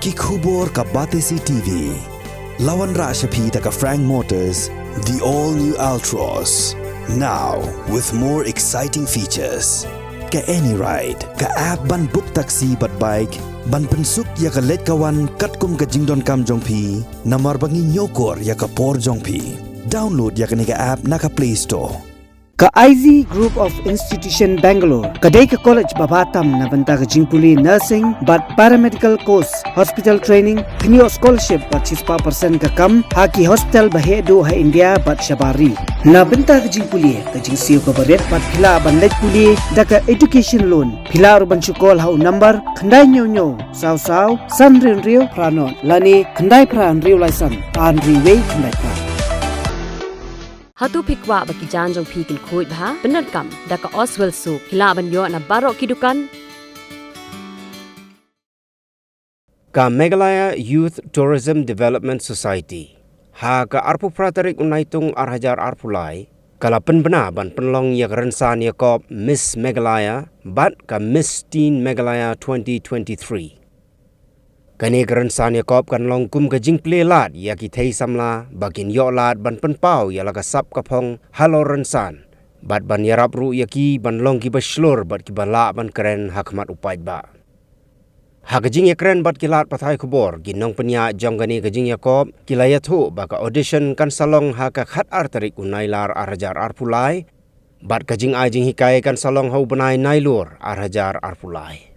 Kikubor ka Batesi TV. Lawan Rashapi taka Frank Motors, the all-new Altros. Now, with more exciting features. Ka any ride, ka app ban book taxi bat bike, ban pensuk ya ka let kawan katkum ka jingdon kam jongpi, namar bangi nyokor ya ka por jongpi. Download ya ka nika app naka Play Store. Ka IZ Group of Institution Bangalore, kadai ka college babatam na banta ka jingpuli nursing but paramedical course, hospital training, kniyo scholarship but 6% ka kam, haki hospital bahedo ha India but shabari. Na banta ka jingpuli, ka jingsiyo ka baret but pila ban let puli, da ka education loan, pila ban chukol hau number, kandai nyo, saw, san rio pranon, lani kandai pran rio laisan, an riway kandai pran. Hatu pikwa baki janjong pikin kuit bha benar kam daka Oswell su hila ban yo na barok kidukan ka Meghalaya Youth Tourism Development Society ha ka arpu pratarik unaitung arhajar arpulai kala Pynbna ban Pynlong ya rensan ya kop Miss Meghalaya bat ka Miss Teen Meghalaya 2023 kani rensan ya kop kan long kum ka jingple lat ya ki thei samla bakin yo lat ban penpau ya la ka sap ka phong halo rensan bat ban yarap ru ya ki ban long ki baslor bat ki bala ban kren hakmat upai ba ha ka jing ya kren bat ki lat pathai khobor ginong penya jong gani ka jing ya kop ki la ya thu ba ka audition kan salong ha ka khat artarik unailar arhajar arpulai bat ka jing ai jing hikai kan salong hau banai nailur arhajar arpulai.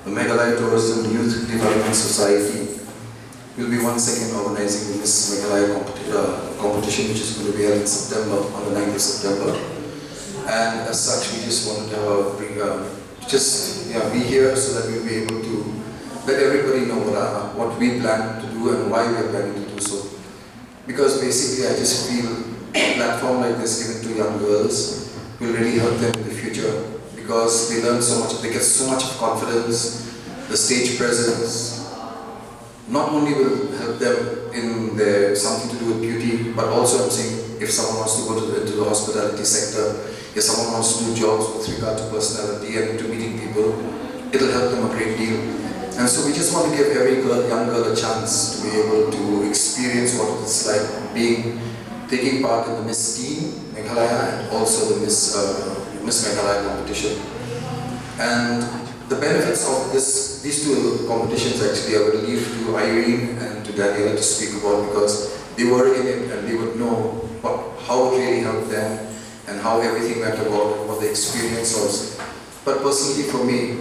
The Meghalaya Tourism Youth Development Society will be once again organizing the Miss Meghalaya competition, which is going to be held in September, on the 9th of September. And as such, we just wanted to be here so that we'll be able to let everybody know what we plan to do and why we are planning to do so. Because basically, I just feel a platform like this given to young girls will really help them in the future. Because they learn so much, they get so much of confidence, the stage presence. Not only will help them in their something to do with beauty, but also I'm saying if someone wants to go into the hospitality sector, if someone wants to do jobs with regard to personality and to meeting people, it'll help them a great deal. And so we just want to give every young girl a chance to be able to experience what it's like taking part in the Miss Teen Meghalaya and also the Miss Meghalaya competition. And the benefits of these two competitions actually I would leave to Irene and to Daniela to speak about because they were in it and they would know how it really helped them and how everything went about and what the experience was. But personally for me,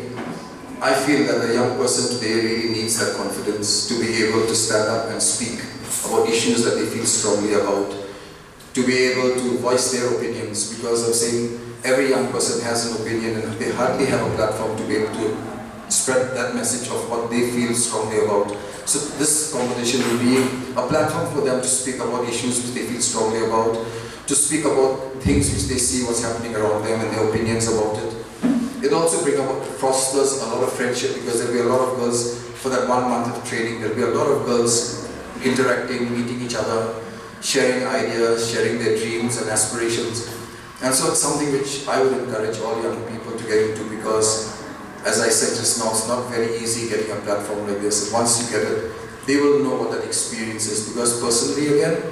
I feel that the young person today really needs that confidence to be able to stand up and speak about issues that they feel strongly about, to be able to voice their opinions, because I'm saying every young person has an opinion and they hardly have a platform to be able to spread that message of what they feel strongly about. So this competition will be a platform for them to speak about issues which they feel strongly about, to speak about things which they see what's happening around them and their opinions about it. It also fosters a lot of friendship because there'll be a lot of girls for that 1 month of training. There'll be a lot of girls interacting, meeting each other, sharing ideas, sharing their dreams and aspirations. And so it's something which I would encourage all young people to get into because, as I said just now, it's not very easy getting a platform like this. And once you get it, they will know what that experience is. Because personally, again,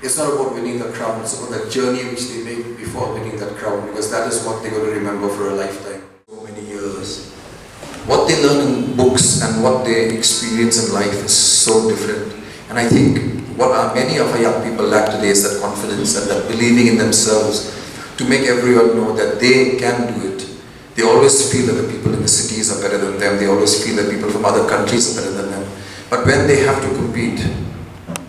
it's not about winning the crown, it's about the journey which they make before winning that crown, because that is what they're going to remember for a lifetime. So many years. What they learn in books and what they experience in life is so different. And I think many of our young people lack today is that confidence and that believing in themselves, to make everyone know that they can do it. They always feel that the people in the cities are better than them. They always feel that people from other countries are better than them. But when they have to compete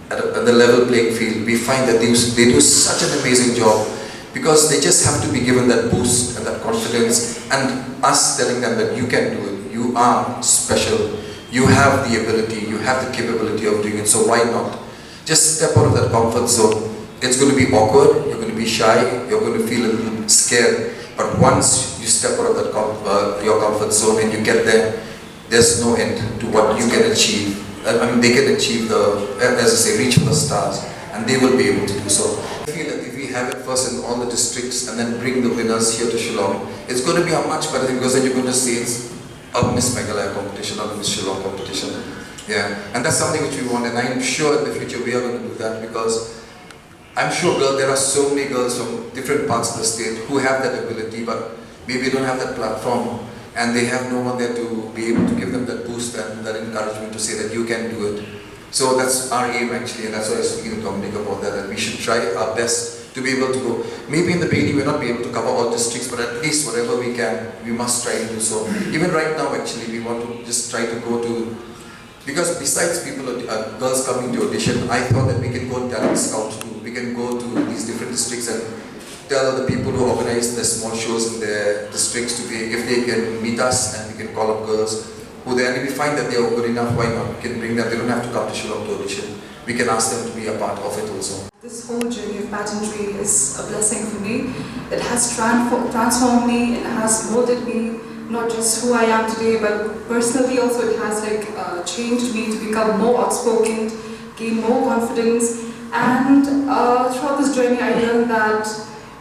at the level playing field, we find that they do such an amazing job because they just have to be given that boost and that confidence and us telling them that you can do it. You are special. You have the ability. You have the capability of doing it. So why not? Just step out of that comfort zone. It's going to be awkward, you're going to be shy, you're going to feel a little scared. But once you step out of that your comfort zone and you get there, there's no end to what you can achieve. I mean, they can achieve as I say, reach for the stars, and they will be able to do so. I feel that if we have it first in all the districts and then bring the winners here to Shillong, it's going to be a much better thing because then you're going to see it's of Miss Meghalaya competition or the Miss Shillong competition. Yeah, and that's something which we want, and I'm sure in the future we are going to do that, because I'm sure there are so many girls from different parts of the state who have that ability, but maybe don't have that platform, and they have no one there to be able to give them that boost and that encouragement to say that you can do it. So that's our aim actually, and that's why I was speaking to Dominic about that we should try our best to be able to go. Maybe in the beginning we'll not be able to cover all districts, but at least whatever we can, we must try to do so. Even right now actually, we want to just try to go to, because besides people, girls coming to audition, I thought that we can go talent scout too. We can go to these different districts and tell the people who organize the small shows in their districts to be, if they can meet us, and we can call up girls who then, if we find that they are good enough, why not? We can bring them, they don't have to come to Shillong to audition. We can ask them to be a part of it also. This whole journey of pageantry is a blessing for me. It has transformed me, it has molded me, not just who I am today, but personally also it has changed me to become more outspoken, gain more confidence, and throughout this journey I learned that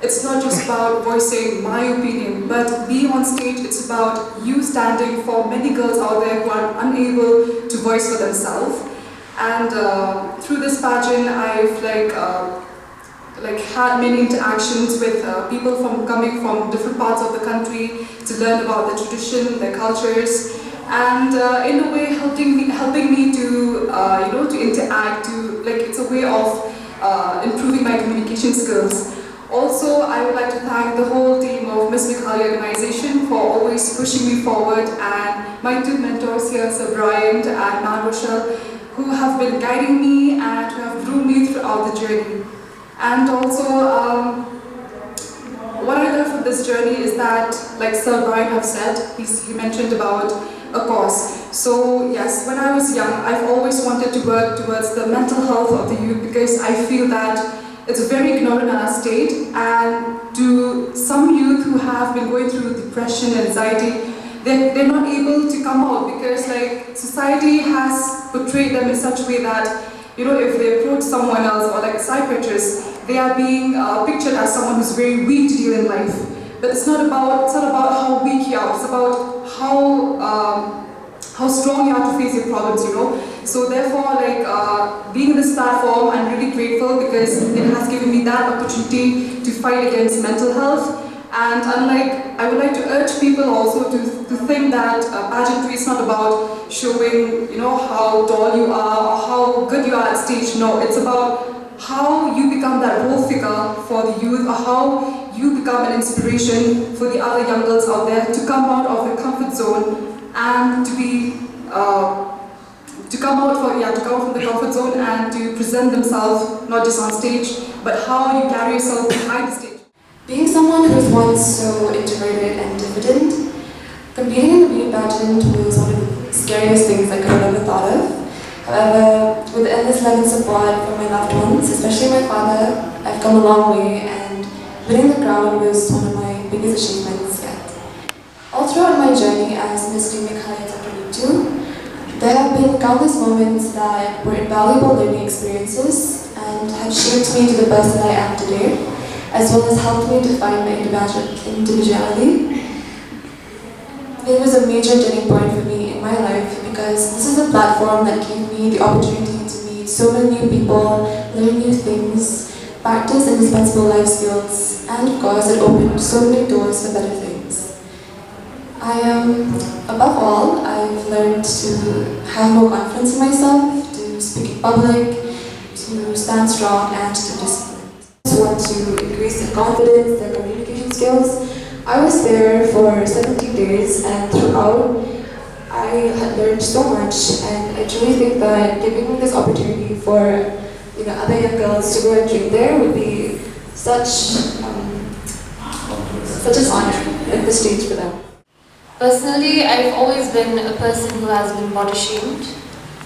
it's not just about voicing my opinion, but being on stage, it's about you standing for many girls out there who are unable to voice for themselves. And through this pageant, I've had many interactions with people coming from different parts of the country to learn about the tradition, their cultures, and in a way helping me to to interact. It's a way of improving my communication skills. Also, I would like to thank the whole team of Miss Meghalaya organization for always pushing me forward, and my two mentors here, Sir Brian and Ma'am Rochelle, who have been guiding me and who have groomed me throughout the journey. And also, what I learned from this journey is that, like Sir Brian have said, he mentioned about a cause. So yes, when I was young, I've always wanted to work towards the mental health of the youth, because I feel that it's very ignorant in our state, and to some youth who have been going through depression, anxiety, they're not able to come out, because society has portrayed them in such a way that if they approach someone else or like a psychiatrist, they are being pictured as someone who's very weak to deal in life. But it's not about how weak you are. It's about how strong you are to face your problems. So therefore, being in this platform, I'm really grateful, because it has given me that opportunity to fight against mental health. And I would like to urge people also to think that pageantry is not about showing, how tall you are or how good you are at stage. No, it's about how you become that role figure for the youth, or how you become an inspiration for the other young girls out there to come out of their comfort zone and to come out from the comfort zone and to present themselves not just on stage, but how you carry yourself behind the stage. Being someone who was once so introverted and diffident, competing in the beauty pageant was one of the scariest things I could have ever thought of. However, with the endless love and support from my loved ones, especially my father, I've come a long way, and winning the crown was one of my biggest achievements yet. All throughout my journey as Miss Meghalaya 2022, there have been countless moments that were invaluable learning experiences and have shaped me to the person I am today, as well as helped me define my individuality. It was a major turning point for me in my life, because this is a platform that gave me the opportunity to meet so many new people, learn new things, practice indispensable life skills, and of course it opened so many doors for better things. Above all, I've learned to have more confidence in myself, to speak in public, to stand strong, and to discipline. Want to increase their confidence, their communication skills. I was there for 17 days, and throughout I had learned so much, and I truly think that giving this opportunity for other young girls to go and dream there would be such an honor at this stage for them. Personally, I've always been a person who has been body shamed,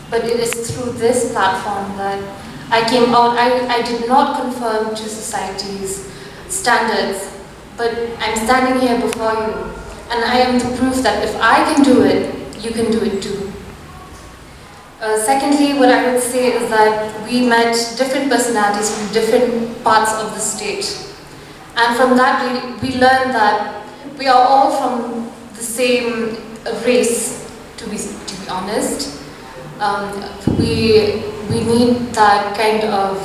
but it is through this platform that I came out. I did not conform to society's standards, but I'm standing here before you, and I am the proof that if I can do it, you can do it too. Secondly, what I would say is that we met different personalities from different parts of the state, and from that we learned that we are all from the same a race, to be honest. We need that kind of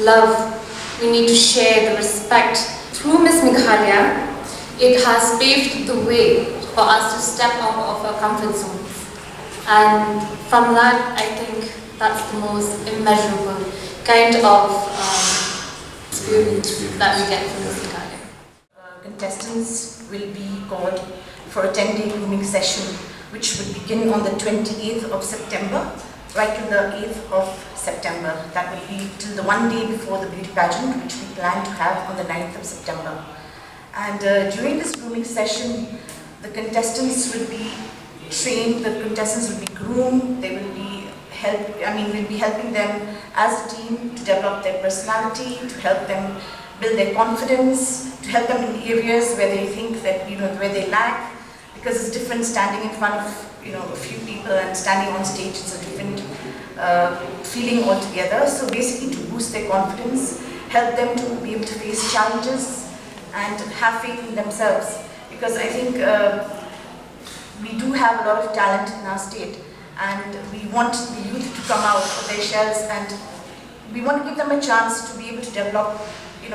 love. We need to share the respect. Through Miss Meghalaya, it has paved the way for us to step out of our comfort zones. And from that, I think that's the most immeasurable kind of experience that we get from Miss Meghalaya. Contestants will be called for a 10-day grooming session, which will begin on the 28th of September, right to the 8th of September. That will be till the one day before the beauty pageant, which we plan to have on the 9th of September. And during this grooming session, the contestants will be trained, the contestants will be groomed, they will be we'll be helping them as a team to develop their personality, to help them build their confidence, to help them in areas where they think that, where they lack, because it's different standing in front of, a few people and standing on stage. It's a different feeling altogether. So basically to boost their confidence, help them to be able to face challenges and have faith in themselves. Because I think we do have a lot of talent in our state, and we want the youth to come out of their shells, and we want to give them a chance to be able to develop,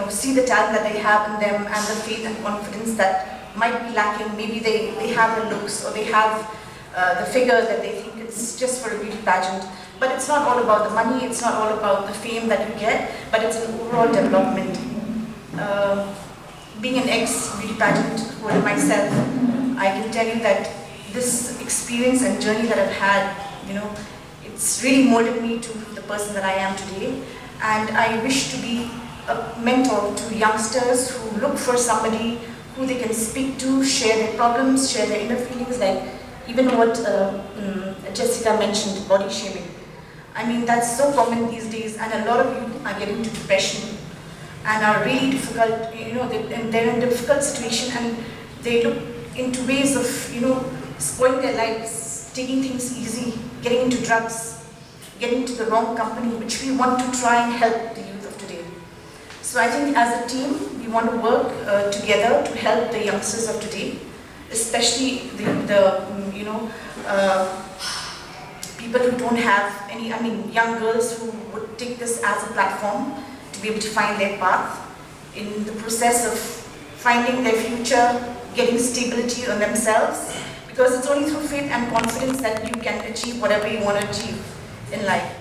see the talent that they have in them and the faith and confidence that might be lacking. Maybe they have the looks, or they have the figure that they think it's just for a beauty pageant. But it's not all about the money, it's not all about the fame that you get, but it's an overall development. Being an ex-beauty pageant holder myself, I can tell you that this experience and journey that I've had, it's really molded me to the person that I am today. And I wish to be a mentor to youngsters who look for somebody who they can speak to, share their problems, share their inner feelings, like even what Jessica mentioned, body shaming. I mean, that's so common these days, and a lot of youth are getting into depression and are really difficult, they're in a difficult situation, and they look into ways of, spoiling their lives, taking things easy, getting into drugs, getting into the wrong company, which we want to try and help the youth of today. So I think as a team, we want to work together to help the youngsters of today, especially the people who don't have any, young girls who would take this as a platform to be able to find their path in the process of finding their future, getting stability on themselves, because it's only through faith and confidence that you can achieve whatever you want to achieve in life.